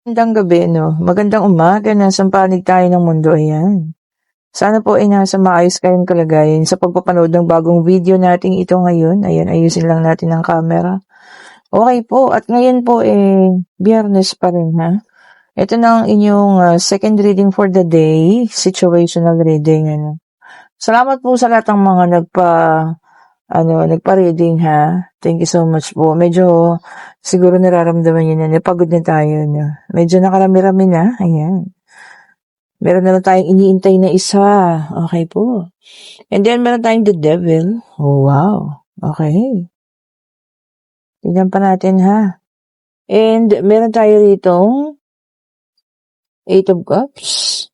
Magandang gabi 'no, magandang umaga, nasang panig tayo ng mundo, ayan. Sana po ay nasa maayos kayong kalagayan sa pagpapanood ng bagong video nating ito ngayon. Ayan, ayusin lang natin ang camera. Okay po, at ngayon po Biyernes pa rin ha. Ito na ang inyong second reading for the day, situational reading. Ano. Salamat po sa lahat ng mga nagpa-reading ha. Thank you so much po. Medyo siguro nararamdaman niyo na napagod na tayo. No? Medyo nakarami-rami na. Ayan. Meron na lang tayong iniintay na isa. Okay po. And then meron tayong the devil. Oh, wow. Okay. Tingnan pa natin ha. And meron tayo ditong 8 of Cups.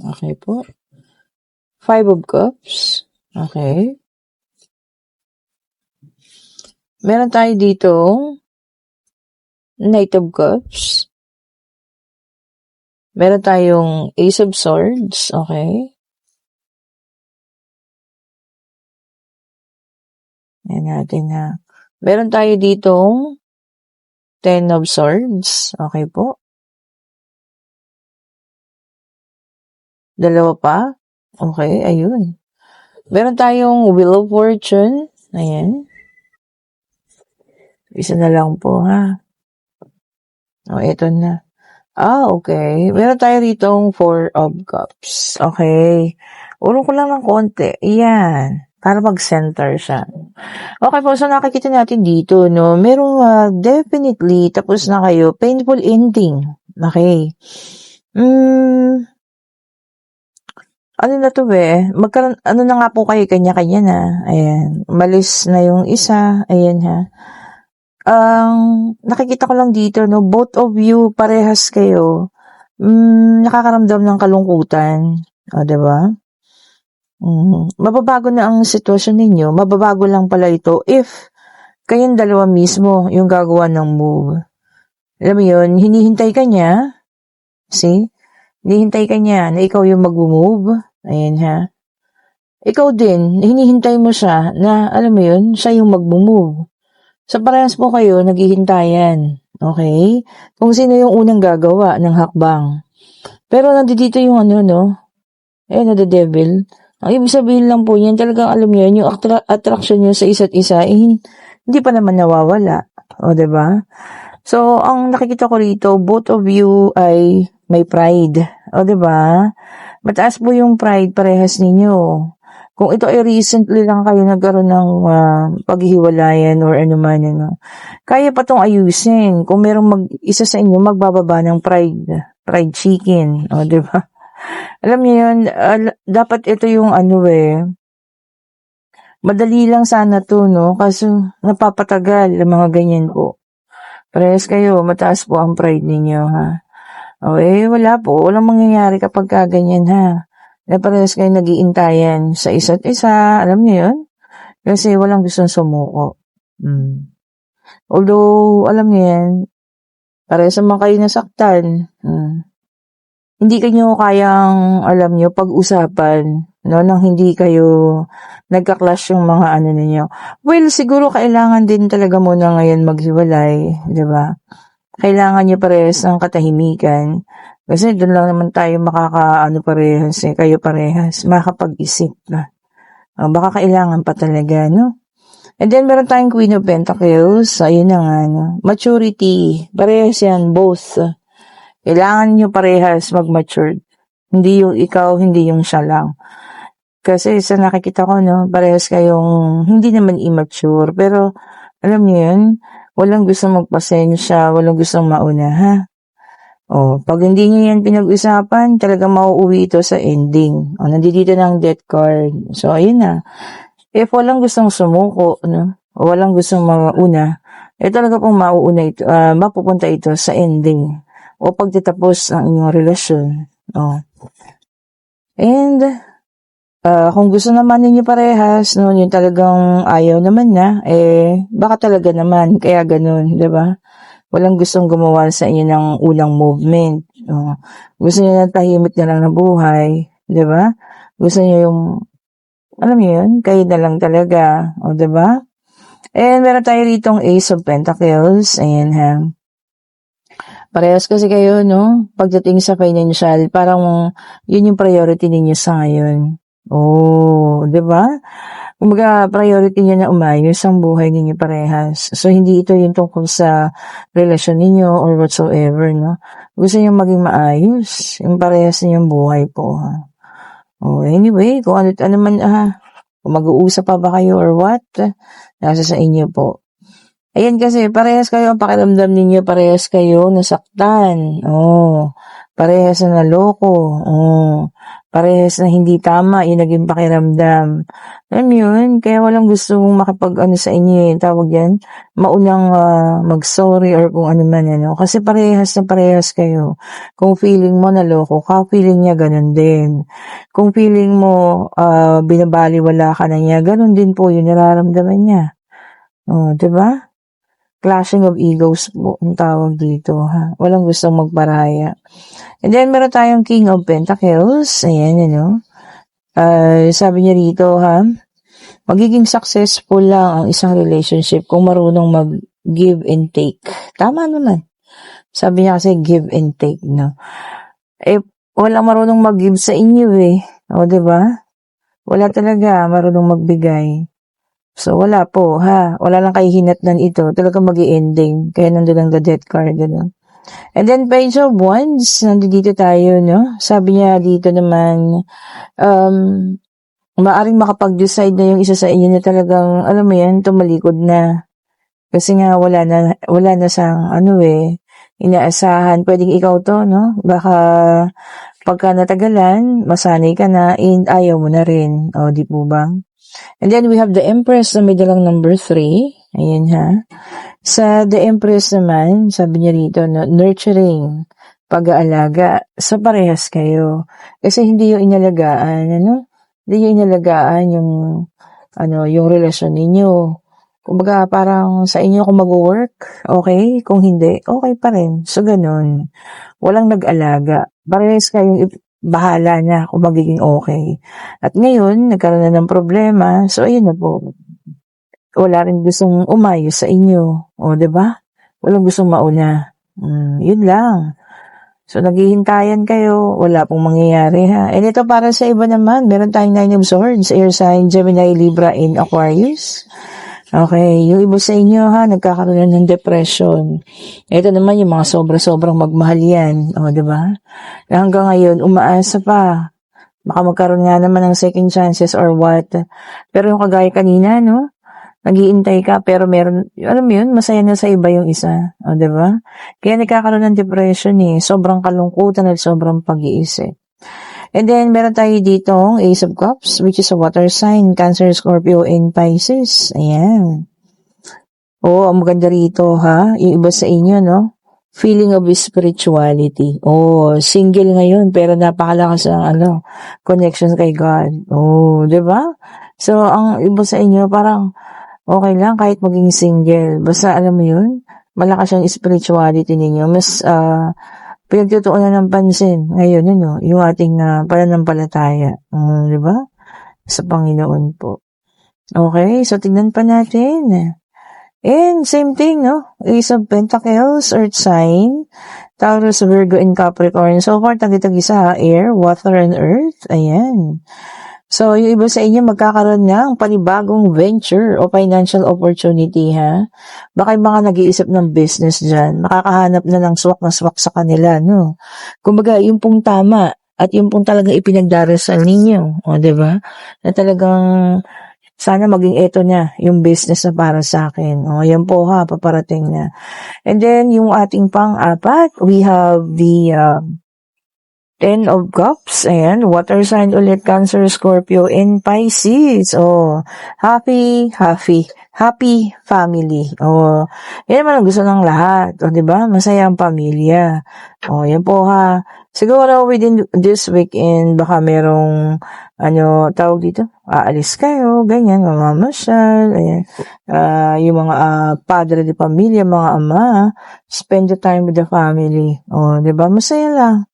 Okay po. 5 of Cups. Okay. Meron tayo ditong Knight of Cups. Meron tayong Ace of Swords. Okay. Ayan natin ha. Meron tayo ditong 10 of Swords. Okay po. Dalawa pa. Okay, ayun. Meron tayong Wheel of Fortune. Ayan. Isa na lang po ha. O, eto na. Okay. Meron tayo ditong 4 of Cups. Okay. Urong ko lang ng konti. Ayan. Para mag-center siya. Okay po, so nakikita natin dito, no? Merong definitely, tapos na kayo, painful ending. Okay. Ano na to magkaroon, ano na nga po kayo, kanya-kanya na. Ayan. Malis na yung isa. Ayan ha. Nakikita ko lang dito, no, both of you, parehas kayo, nakakaramdam ng kalungkutan. O, diba? Mababago na ang sitwasyon ninyo. Mababago lang pala ito if kayong dalawa mismo yung gagawa ng move. Alam mo yun, hinihintay ka niya. See? Hinihintay ka niya na ikaw yung mag-move. Ayan ha. Ikaw din, hinihintay mo siya na, alam mo yun, siya yung mag-move. Sa parehas po kayo, naghihintayan. Okay? Kung sino yung unang gagawa ng hakbang. Pero nandito yung the devil. Ang ibig sabihin lang po yan, talagang alam niyo, yung attraction niyo sa isa't isa, hindi pa naman nawawala. O, diba? So, ang nakikita ko rito, both of you ay may pride. O, diba? Mataas po yung pride parehas ninyo. Kung ito ay recently lang kayo nagkaroon ng paghihiwalayan or ano man, kaya pa tong ayusin. Kung merong isa sa inyo magbababa ng pride chicken. O, diba? Alam niyo yun, dapat ito yung madali lang sana to, no? Kaso napapatagal ang mga ganyan po. Parehas kayo, mataas po ang pride ninyo, ha? Okay, wala po. Walang mangyayari kapag kaganyan, ha? Na parehas kayo nag-iintayan sa isa't isa. Alam niyo yun? Kasi walang gustong sumuko. Although, alam niyo yan, parehas naman kayo nasaktan. Hindi kayo kayang, alam niyo, pag-usapan, no, nang hindi kayo nagka-clash yung mga ninyo. Well, siguro kailangan din talaga muna ngayon maghiwalay, di ba? Kailangan niyo parehas ng katahimikan. Kasi doon lang naman tayo parehas, kayo parehas, makakapag-isip na. Baka kailangan pa talaga, no? And then, meron tayong Queen of Pentacles. Ayun na nga, no? Maturity. Parehas yan, both. Kailangan nyo parehas mag-mature. Hindi yung ikaw, hindi yung siya lang. Kasi sa nakikita ko, no, parehas kayong hindi naman immature. Pero, alam niyo yun, walang gustong magpasensya, walang gustong mauna, ha? Pag hindi niyo yan pinag-usapan, talagang mauuwi ito sa ending. Nandito ng death card. So, ayun na. If walang gustong sumuko, no, o walang gustong mauna, talaga pong mapupunta ito sa ending o pagtatapos ng inyong relasyon. And, kung gusto naman ninyo parehas, no, yung talagang ayaw naman na, baka talaga naman, kaya ganun, diba? Walang gustong gumawa sa inyo ng unang movement. Gusto niyo na tahimik na lang na buhay, diba? Gusto niyo yung, alam niyo yun, kayo na lang talaga, diba? And meron tayo ritong Ace of Pentacles, ayan ha. Parehas kasi kayo, no? Pagdating sa financial, parang yun yung priority ninyo sa ngayon. Oh, 'di ba? Kumbaga priority niyo na umayos ang buhay ninyo parehas. So, hindi ito yung tungkol sa relasyon ninyo or whatsoever, no? Gusto niyo maging maayos yung parehas ninyong buhay po, ha? Oh, anyway, kung ano man, kung mag-uusap pa ba kayo or what, nasa sa inyo po. Ayan kasi, parehas kayo, ang pakiramdam ninyo, parehas kayo nasaktan. Oh, parehas na naloko. Oh, parehas na hindi tama yung naging pakiramdam. Alam mo yun? Kaya walang gusto mong makipag-ano sa inyo, tawag yan, maunang mag-sorry or kung ano man, ano. Kasi parehas na parehas kayo. Kung feeling mo naloko ka, feeling niya ganun din. Kung feeling mo binabaliwala ka na niya, ganun din po yung nararamdaman niya. Oh, 'di ba? Clashing of egos po ang tawag dito, ha. Walang gustong magparaya. And then meron tayong King of Pentacles. Ayan, ano. Sabi niya rito, ha, magiging successful lang ang isang relationship kung marunong mag-give and take. Tama naman. Sabi niya kasi give and take, no. Walang marunong mag-give sa inyo, eh. O, 'di ba? Wala talaga marunong magbigay. So, wala po, ha. Wala lang kahihinatnan ito. Talagang mag-i-ending. Kaya nandun ang the death card, gano'n. And then, Page of Wands, nandito tayo, no? Sabi niya dito naman, maaring makapag-decide na yung isa sa inyo na talagang, alam mo yan, tumalikod na. Kasi nga, wala na siyang, inaasahan. Pwedeng ikaw to, no? Baka, pagka natagalan, masanay ka na, and ayaw mo na rin. O, di po ba? And then we have the Empress na may dalang number 3. Ayan, ha. Sa the Empress naman, sabi niya rito, no, nurturing, pag-aalaga sa parehas kayo. Kasi hindi yung inalagaan, Hindi yung inalagaan yung relasyon ninyo. Kumbaga, parang sa inyo kung mag-work, okay? Kung hindi, okay pa rin. So, ganun. Walang nag-alaga. Parehas kayong bahala na kung magiging okay. At ngayon, nagkaroon na ng problema. So, ayun na po. Wala rin gustong umayos sa inyo. O, 'di ba? Walang gustong mauna. Yun lang. So, naghihintayan kayo. Wala pong mangyayari, ha. And ito para sa iba naman. Meron tayong 9 of Swords, Air sign, Gemini, Libra, and Aquarius. Okay, yung iba sa inyo, ha, nagkakaroon ng depression. Ito naman yung mga sobrang magmahal yan. O, 'di ba? Hanggang ngayon, umaasa pa. Baka magkaroon nga naman ng second chances or what. Pero yung kagaya kanina, no? Nag-iintay ka, pero meron, alam mo yun, masaya na sa iba yung isa. O, 'di ba? Kaya nagkakaroon ng depression, eh. Sobrang kalungkutan at sobrang pag-iisip. And then, meron tayo ditong Ace of Cups, which is a water sign, Cancer, Scorpio, and Pisces. Ayan. Oh, ang maganda rito, ha? Yung iba sa inyo, no? Feeling of spirituality. Oh, single ngayon, pero napakalakas ang, connection kay God. Oh, 'di ba? So, ang iba sa inyo, parang, okay lang kahit maging single. Basta, alam mo yun, malakas yung spirituality ninyo. Mas, pinagtutuunan ng pansin ngayon, yung ating pananampalataya. Di ba? Sa Panginoon po. Okay, so tignan pa natin. And same thing, no? Ace of Pentacles, Earth sign, Taurus, Virgo, and Capricorn. So far, tagi-tagi sa air, water, and earth. Ayan. So, yung iba sa inyo magkakaroon ng panibagong venture o financial opportunity, ha? Baka yung mga nag-iisip ng business dyan, makakahanap na ng swak na swak sa kanila, no? Kumbaga, yung pong tama at yung pong talagang ipinagdarasal ninyo, o, diba? Na talagang sana maging eto na yung business na para sa akin. O, yan po, ha, paparating na. And then, yung ating pang-apat, we have the 10 of Cups, ayan, water sign ulit, Cancer, Scorpio, and Pisces. Oh, happy family. Oh, yan naman ang gusto ng lahat. Oh, 'di ba? Masaya ang pamilya. Oh, yan po, ha. Siguro within this weekend, baka merong, tawag dito, aalis kayo, ganyan, mamamasyal, ayan. Yung mga padre de pamilya, mga ama, spend the time with the family. Oh, 'di ba? Masaya lang.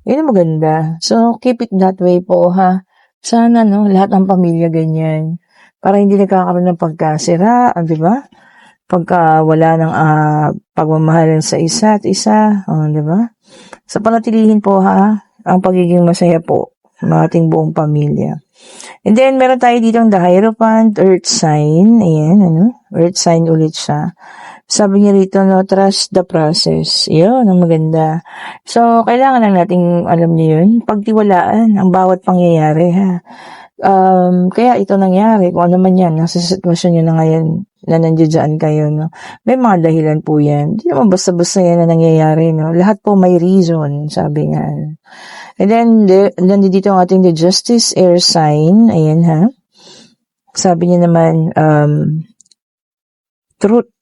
Yun ang maganda. So, keep it that way po, ha. Sana, lahat ng pamilya ganyan. Para hindi nagkakaroon ng pagkasira, di ba? pagka wala ng pagmamahalan sa isa't isa, di ba? So, panatilihin po ang pagiging masaya po ng ating buong pamilya. And then, meron tayo ditong the Hierophant, Earth sign. Ayan, Earth sign ulit siya. Sabi niya rito, trust the process. Yun, ang maganda. So, kailangan lang nating, alam niyo yun, pagtiwalaan ang bawat pangyayari, kaya ito nangyari, kung ano man yan, nasa sitwasyon nyo na ngayon, na nandiyan kayo, may mga dahilan po yan. Hindi naman basta-basta yan na nangyayari, Lahat po may reason, sabi nga. And then, nandito ang ating the Justice Air sign. Ayan, Sabi niya naman, truth,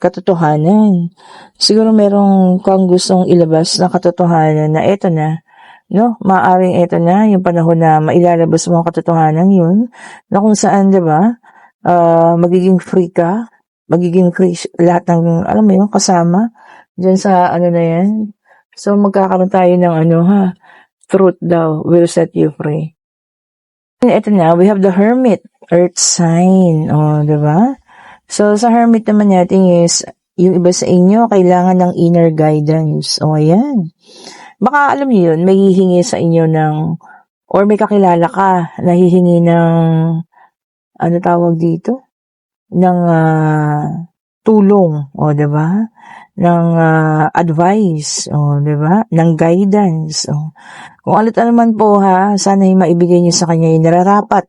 katotohanan. Siguro merong kang gustong ilabas na katotohanan na eto na, maaring eto na, yung panahon na mailalabas mo ang katotohanan yun, na kung saan, diba, magiging free ka, magiging free lahat ng, alam mo yun, kasama, dyan sa, na yan. So, magkakaroon tayo ng, truth daw will set you free. And eto na, we have the Hermit, Earth sign, diba? So, sa Hermit naman natin is, yung iba sa inyo, kailangan ng inner guidance. Ayan. Baka alam niyo yun, may hihingi sa inyo or may kakilala ka na hihingi ng, tawag dito? Ng tulong, diba? Ng advice, diba? Ng guidance. Kung ano man po sana'y maibigay niyo sa kanya yung nararapat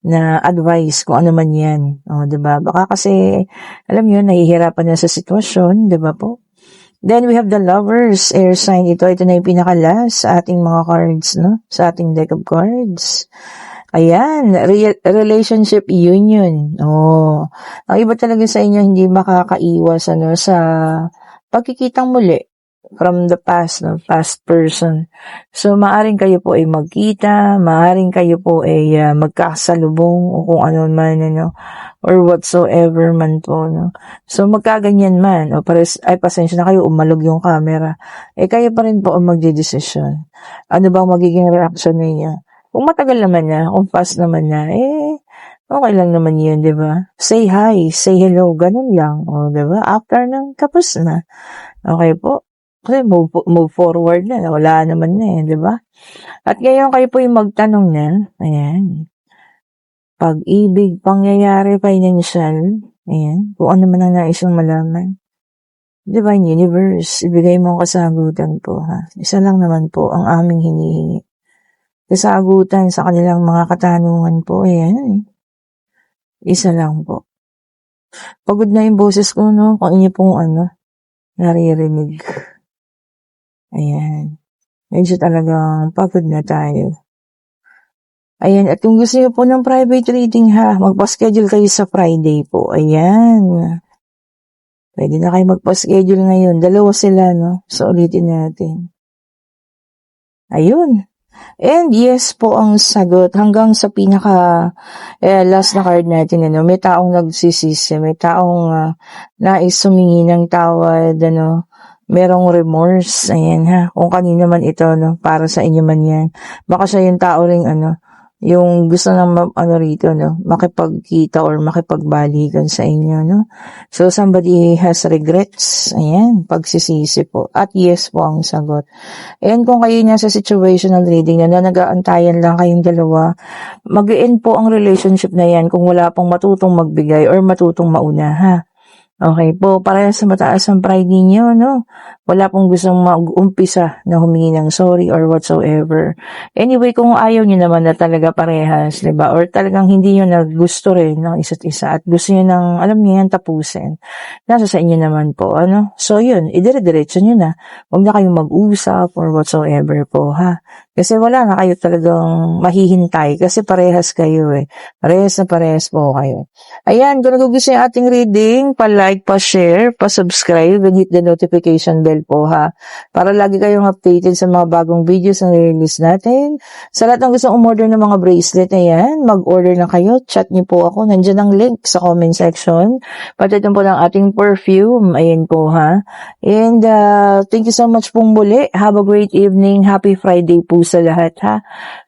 na advice, kung ano man yan. Diba? Baka kasi, alam niyo, nahihirapan na sa sitwasyon, diba po? Then we have the Lovers, air sign ito. Ito na yung pinakalas sa ating mga cards, Sa ating deck of cards. Ayan, relationship union. Ang iba talaga sa inyo hindi makakaiwas, sa pagkikitang muli from the past, past person. So, maaring kayo po ay magkita, maaring kayo po ay magkasalubong o kung ano man, or whatsoever man po, So, magkaganyan man, pasensya na kayo, umalog yung camera. Kayo pa rin po ang magdidesisyon. Ano bang magiging reaction ninyo? Kung matagal naman na, kung fast naman na, okay lang naman yun, di ba? Say hi, say hello, ganun lang, di ba? After nang tapos na. Okay po. Kasi move forward na, wala naman na di ba? At ngayon kayo po yung magtanong na, ayan, pag-ibig, pangyayari, financial, ayan, kung ano man ang nais mong malaman. Divine Universe, ibigay mo ang kasagutan po, Isa lang naman po ang aming hinihingi. Kasagutan sa kanilang mga katanungan po, ayan, isa lang po. Pagod na yung boses ko, kung inyo pong naririnig. Ayan. Medyo talagang pagod na tayo. Ayan. At kung gusto niyo po ng private reading magpa-schedule kayo sa Friday po. Ayan. Pwede na kayo magpa-schedule ngayon. 2 sila, So, ulitin natin. Ayun. And yes po ang sagot. Hanggang sa pinaka last na card natin, may taong nagsisisi, may taong nais humingi ng tawad, merong remorse, ayan kung kanino man ito, para sa inyo man yan. Baka siya yung tao ring, yung gusto ng, rito, makipagkita or makipagbalikan sa inyo, So, somebody has regrets, ayan, pagsisisi po. At yes po ang sagot. And kung kayo nasa situational reading na nag-aantayan lang kayong dalawa, mag-end po ang relationship na yan kung wala pong matutong magbigay or matutong mauna, Okay po, para sa mataas ang pride ninyo, Wala pong gustong mag-umpisa na humingi ng sorry or whatsoever. Anyway, kung ayaw nyo naman na talaga parehas, diba? Or talagang hindi nyo na gusto rin ng isa't isa at gusto nyo ng, alam nyo yan, tapusin. Nasa sa inyo naman po, So yun, idire-diretso nyo na. Huwag na kayong mag-usap or whatsoever po, Kasi wala na kayo talagang mahihintay kasi parehas kayo Parehas na parehas po kayo. Ayan, kung nagugustuhan yung ating reading, pa-like, pa-share, pa-subscribe, and hit the notification bell po para lagi kayong updated sa mga bagong videos na release natin. Sa lahat ng gusto umorder ng mga bracelet, ayan, mag-order na kayo, chat niyo po ako, nandiyan ang link sa comment section. Pati po ng ating perfume, ayan po And thank you so much pong muli. Have a great evening. Happy Friday po sa lahat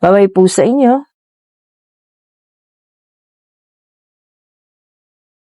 Bye-bye po sa inyo.